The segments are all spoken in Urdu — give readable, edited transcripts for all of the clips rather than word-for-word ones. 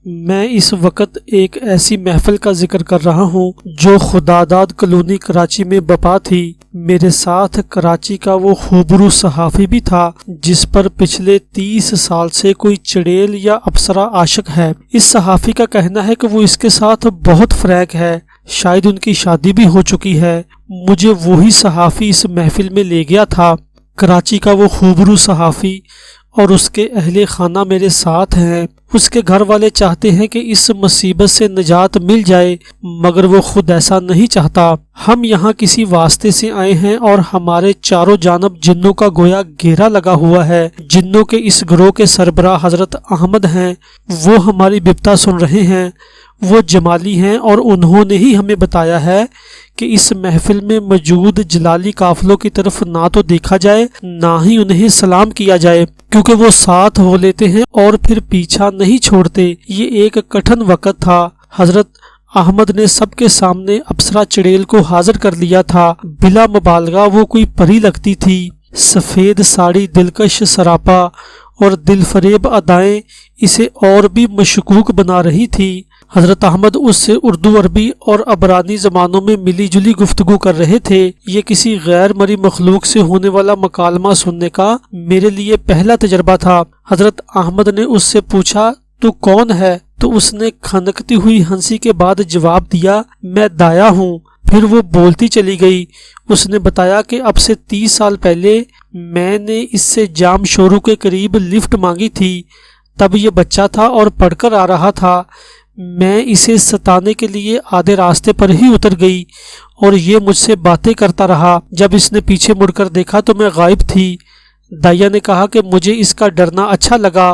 میں اس وقت ایک ایسی محفل کا ذکر کر رہا ہوں جو خداداد کالونی کراچی میں برپا تھی۔ میرے ساتھ کراچی کا وہ خوبرو صحافی بھی تھا جس پر پچھلے 30 سال سے کوئی چڑیل یا ابصرہ عاشق ہے۔ اس صحافی کا کہنا ہے کہ وہ اس کے ساتھ بہت فرینک ہے، شاید ان کی شادی بھی ہو چکی ہے۔ مجھے وہی صحافی اس محفل میں لے گیا تھا۔ کراچی کا وہ خوبرو صحافی اور اس کے اہل خانہ میرے ساتھ ہیں۔ اس کے گھر والے چاہتے ہیں کہ اس مصیبت سے نجات مل جائے، مگر وہ خود ایسا نہیں چاہتا۔ ہم یہاں کسی واسطے سے آئے ہیں اور ہمارے چاروں جانب جنوں کا گویا گھیرا لگا ہوا ہے۔ جنوں کے اس گروہ کے سربراہ حضرت احمد ہیں، وہ ہماری بپتا سن رہے ہیں۔ وہ جمالی ہیں اور انہوں نے ہی ہمیں بتایا ہے کہ اس محفل میں موجود جلالی قافلوں کی طرف نہ تو دیکھا جائے نہ ہی انہیں سلام کیا جائے، کیونکہ وہ ساتھ ہو لیتے ہیں اور پھر پیچھا نہیں چھوڑتے۔ یہ ایک کٹھن وقت تھا۔ حضرت احمد نے سب کے سامنے ابصرہ چڑیل کو حاضر کر لیا تھا۔ بلا مبالغہ وہ کوئی پری لگتی تھی۔ سفید ساڑی، دلکش سراپا اور دل فریب ادائیں اسے اور بھی مشکوک بنا رہی تھی۔ حضرت احمد اس سے اردو، عربی اور عبرانی زبانوں میں ملی جلی گفتگو کر رہے تھے۔ یہ کسی غیر مری مخلوق سے ہونے والا مکالمہ سننے کا میرے لیے پہلا تجربہ تھا۔ حضرت احمد نے اس سے پوچھا، تو کون ہے؟ تو اس نے کھنکتی ہوئی ہنسی کے بعد جواب دیا، میں دایا ہوں۔ پھر وہ بولتی چلی گئی۔ اس نے بتایا کہ اب سے 30 سال پہلے میں نے اس سے جام شورو کے قریب لفٹ مانگی تھی۔ تب یہ بچہ تھا اور پڑھ کر آ رہا تھا۔ میں اسے ستانے کے لیے آدھے راستے پر ہی اتر گئی اور یہ مجھ سے باتیں کرتا رہا۔ جب اس نے پیچھے مڑ کر دیکھا تو میں غائب تھی۔ دائیا نے کہا کہ مجھے اس کا ڈرنا اچھا لگا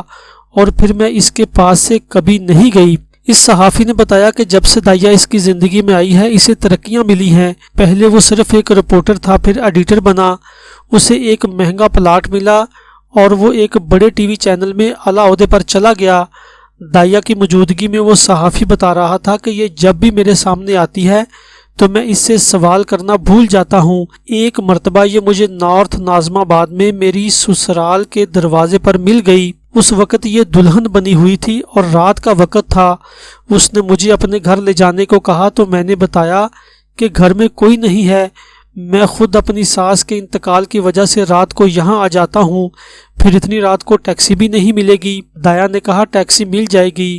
اور پھر میں اس کے پاس سے کبھی نہیں گئی۔ اس صحافی نے بتایا کہ جب سے دائیا اس کی زندگی میں آئی ہے اسے ترقیاں ملی ہیں۔ پہلے وہ صرف ایک رپورٹر تھا، پھر ایڈیٹر بنا، اسے ایک مہنگا پلاٹ ملا اور وہ ایک بڑے ٹی وی چینل میں اعلیٰ عہدے پر چلا گیا۔ دائیا کی موجودگی میں وہ صحافی بتا رہا تھا کہ یہ جب بھی میرے سامنے آتی ہے تو میں اس سے سوال کرنا بھول جاتا ہوں۔ ایک مرتبہ یہ مجھے نارتھ ناظم آباد میں میری سسرال کے دروازے پر مل گئی۔ اس وقت یہ دلہن بنی ہوئی تھی اور رات کا وقت تھا۔ اس نے مجھے اپنے گھر لے جانے کو کہا تو میں نے بتایا کہ گھر میں کوئی نہیں ہے، میں خود اپنی ساس کے انتقال کی وجہ سے رات کو یہاں آ جاتا ہوں، پھر اتنی رات کو ٹیکسی بھی نہیں ملے گی۔ دایا نے کہا ٹیکسی مل جائے گی۔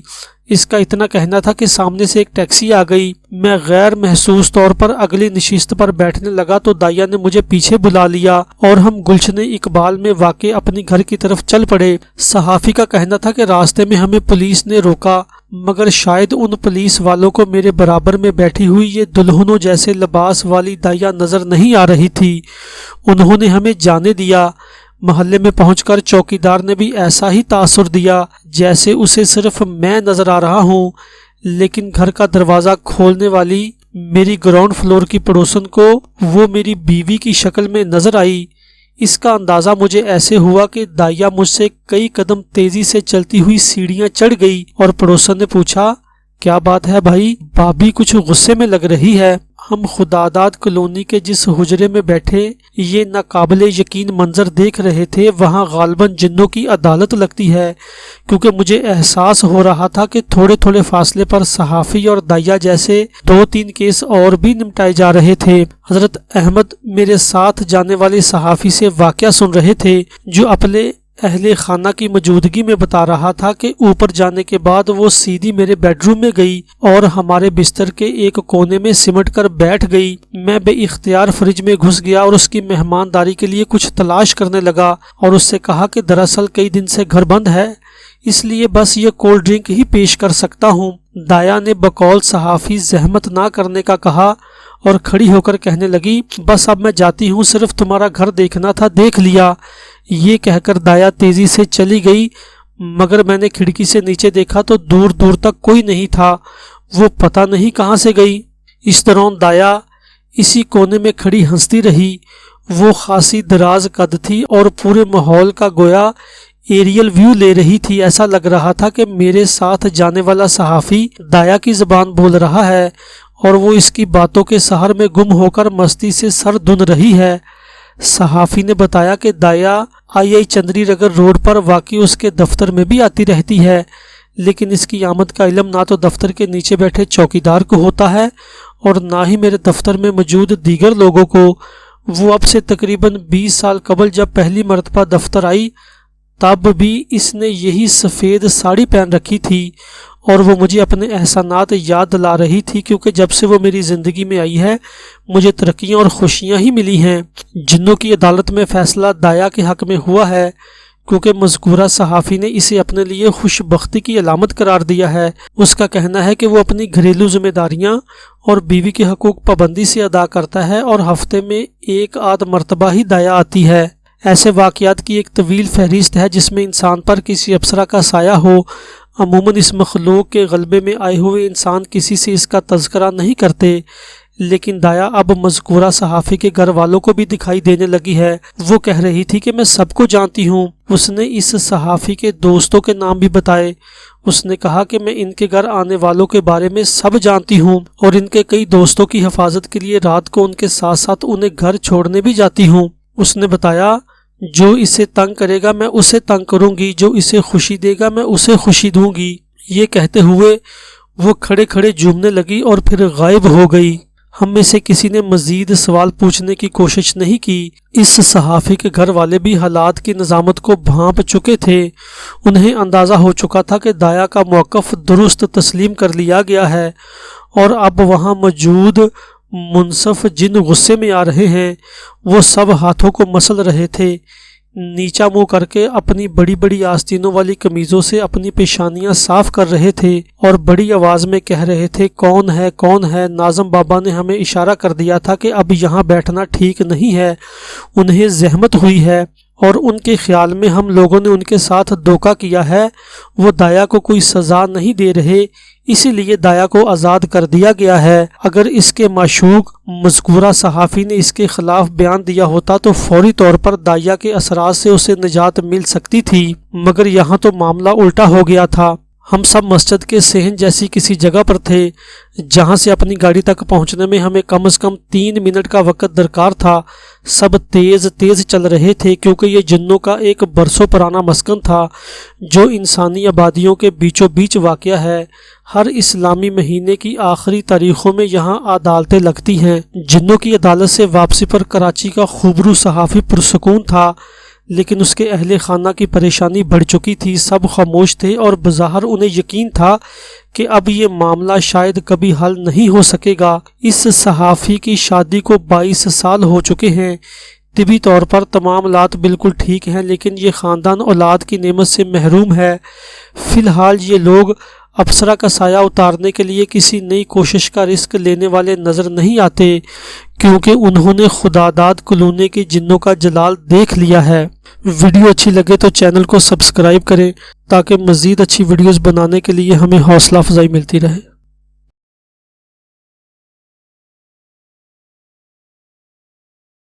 اس کا اتنا کہنا تھا کہ سامنے سے ایک ٹیکسی آ گئی۔ میں غیر محسوس طور پر اگلی نشست پر بیٹھنے لگا تو دایا نے مجھے پیچھے بلا لیا اور ہم گلشن اقبال میں واقع اپنی گھر کی طرف چل پڑے۔ صحافی کا کہنا تھا کہ راستے میں ہمیں پولیس نے روکا، مگر شاید ان پولیس والوں کو میرے برابر میں بیٹھی ہوئی یہ دلہنوں جیسے لباس والی دایا نظر نہیں آ رہی تھی۔ انہوں نے ہمیں جانے دیا۔ محلے میں پہنچ کر چوکیدار نے بھی ایسا ہی تاثر دیا جیسے اسے صرف میں نظر آ رہا ہوں، لیکن گھر کا دروازہ کھولنے والی میری گراؤنڈ فلور کی پڑوسن کو وہ میری بیوی کی شکل میں نظر آئی۔ اس کا اندازہ مجھے ایسے ہوا کہ دائیا مجھ سے کئی قدم تیزی سے چلتی ہوئی سیڑھیاں چڑھ گئی اور پڑوسن نے پوچھا، کیا بات ہے بھائی؟ بھابھی کچھ غصے میں لگ رہی ہے۔ ہم خداداد کالونی کے جس حجرے میں بیٹھے یہ ناقابل یقین منظر دیکھ رہے تھے، وہاں غالباً جنوں کی عدالت لگتی ہے، کیونکہ مجھے احساس ہو رہا تھا کہ تھوڑے تھوڑے فاصلے پر صحافی اور دائیا جیسے 2-3 کیس اور بھی نمٹائے جا رہے تھے۔ حضرت احمد میرے ساتھ جانے والے صحافی سے واقعہ سن رہے تھے جو اپنے اہل خانہ کی موجودگی میں بتا رہا تھا کہ اوپر جانے کے بعد وہ سیدھی میرے بیڈ روم میں گئی اور ہمارے بستر کے ایک کونے میں سمٹ کر بیٹھ گئی۔ میں بے اختیار فریج میں گھس گیا اور اس کی مہمانداری کے لیے کچھ تلاش کرنے لگا اور اس سے کہا کہ دراصل کئی دن سے گھر بند ہے، اس لیے بس یہ کولڈ ڈرنک ہی پیش کر سکتا ہوں۔ دایا نے بقول صحافی زحمت نہ کرنے کا کہا اور کھڑی ہو کر کہنے لگی، بس اب میں جاتی ہوں، صرف تمہارا گھر دیکھنا تھا، دیکھ لیا۔ یہ کہہ کر دایا تیزی سے چلی گئی، مگر میں نے کھڑکی سے نیچے دیکھا تو دور دور تک کوئی نہیں تھا، وہ پتہ نہیں کہاں سے گئی۔ اس دوران دایا اسی کونے میں کھڑی ہنستی رہی۔ وہ خاصی دراز قد تھی اور پورے ماحول کا گویا ایریل ویو لے رہی تھی۔ ایسا لگ رہا تھا کہ میرے ساتھ جانے والا صحافی دایا کی زبان بول رہا ہے اور وہ اس کی باتوں کے سحر میں گم ہو کر مستی سے سر دھن رہی ہے۔ صحافی نے بتایا کہ دایا آئی چندری نگر روڈ پر واقع اس کے دفتر میں بھی آتی رہتی ہے، لیکن اس کی آمد کا علم نہ تو دفتر کے نیچے بیٹھے چوکیدار کو ہوتا ہے اور نہ ہی میرے دفتر میں موجود دیگر لوگوں کو۔ وہ اب سے تقریباً 20 سال قبل جب پہلی مرتبہ دفتر آئی تب بھی اس نے یہی سفید ساڑی پہن رکھی تھی اور وہ مجھے اپنے احسانات یاد دلا رہی تھی، کیونکہ جب سے وہ میری زندگی میں آئی ہے مجھے ترقیاں اور خوشیاں ہی ملی ہیں۔ جنوں کی عدالت میں فیصلہ دایا کے حق میں ہوا ہے، کیونکہ مذکورہ صحافی نے اسے اپنے لیے خوش بختی کی علامت قرار دیا ہے۔ اس کا کہنا ہے کہ وہ اپنی گھریلو ذمہ داریاں اور بیوی کے حقوق پابندی سے ادا کرتا ہے اور ہفتے میں 1 آدھ مرتبہ ہی دایا آتی ہے۔ ایسے واقعات کی ایک طویل فہرست ہے جس میں انسان پر کسی ابصرہ کا سایہ ہو۔ عموماً اس مخلوق کے غلبے میں آئے ہوئے انسان کسی سے اس کا تذکرہ نہیں کرتے، لیکن دایا اب مذکورہ صحافی کے گھر والوں کو بھی دکھائی دینے لگی ہے۔ وہ کہہ رہی تھی کہ میں سب کو جانتی ہوں۔ اس نے اس صحافی کے دوستوں کے نام بھی بتائے۔ اس نے کہا کہ میں ان کے گھر آنے والوں کے بارے میں سب جانتی ہوں اور ان کے کئی دوستوں کی حفاظت کے لیے رات کو ان کے ساتھ ساتھ انہیں گھر چھوڑنے بھی جاتی ہوں۔ اس نے بتایا جو اسے تنگ کرے گا میں اسے تنگ کروں گی، جو اسے خوشی دے گا میں اسے خوشی دوں گی۔ یہ کہتے ہوئے وہ کھڑے کھڑے جھومنے لگی اور پھر غائب ہو گئی۔ ہم میں سے کسی نے مزید سوال پوچھنے کی کوشش نہیں کی۔ اس صحافی کے گھر والے بھی حالات کی نظامت کو بھانپ چکے تھے۔ انہیں اندازہ ہو چکا تھا کہ دایا کا موقف درست تسلیم کر لیا گیا ہے اور اب وہاں موجود منصف جن غصے میں آ رہے ہیں وہ سب ہاتھوں کو مسل رہے تھے، نیچا منہ کر کے اپنی بڑی بڑی آستینوں والی قمیضوں سے اپنی پیشانیاں صاف کر رہے تھے اور بڑی آواز میں کہہ رہے تھے کون ہے کون ہے، ناظم بابا نے ہمیں اشارہ کر دیا تھا کہ اب یہاں بیٹھنا ٹھیک نہیں ہے، انہیں زحمت ہوئی ہے اور ان کے خیال میں ہم لوگوں نے ان کے ساتھ دھوکہ کیا ہے، وہ دایا کو کوئی سزا نہیں دے رہے، اسی لیے دایا کو آزاد کر دیا گیا ہے۔ اگر اس کے معشوق مذکورہ صحافی نے اس کے خلاف بیان دیا ہوتا تو فوری طور پر دایا کے اثرات سے اسے نجات مل سکتی تھی، مگر یہاں تو معاملہ الٹا ہو گیا تھا۔ ہم سب مسجد کے صحن جیسی کسی جگہ پر تھے جہاں سے اپنی گاڑی تک پہنچنے میں ہمیں کم از کم 3 منٹ کا وقت درکار تھا۔ سب تیز تیز چل رہے تھے کیونکہ یہ جنوں کا ایک برسوں پرانا مسکن تھا جو انسانی آبادیوں کے بیچوں بیچ واقع ہے۔ ہر اسلامی مہینے کی آخری تاریخوں میں یہاں عدالتیں لگتی ہیں۔ جنوں کی عدالت سے واپسی پر کراچی کا خوبرو صحافی پرسکون تھا، لیکن اس کے اہل خانہ کی پریشانی بڑھ چکی تھی۔ سب خاموش تھے اور بظاہر انہیں یقین تھا کہ اب یہ معاملہ شاید کبھی حل نہیں ہو سکے گا۔ اس صحافی کی شادی کو 22 سال ہو چکے ہیں، طبی طور پر تمام معاملات بالکل ٹھیک ہیں، لیکن یہ خاندان اولاد کی نعمت سے محروم ہے۔ فی الحال یہ لوگ ابصرہ کا سایہ اتارنے کے لیے کسی نئی کوشش کا رزق لینے والے نظر نہیں آتے، کیونکہ انہوں نے خداداد کلونی کے جنوں کا جلال دیکھ لیا ہے۔ ویڈیو اچھی لگے تو چینل کو سبسکرائب کریں تاکہ مزید اچھی ویڈیوز بنانے کے لیے ہمیں حوصلہ افزائی ملتی رہے۔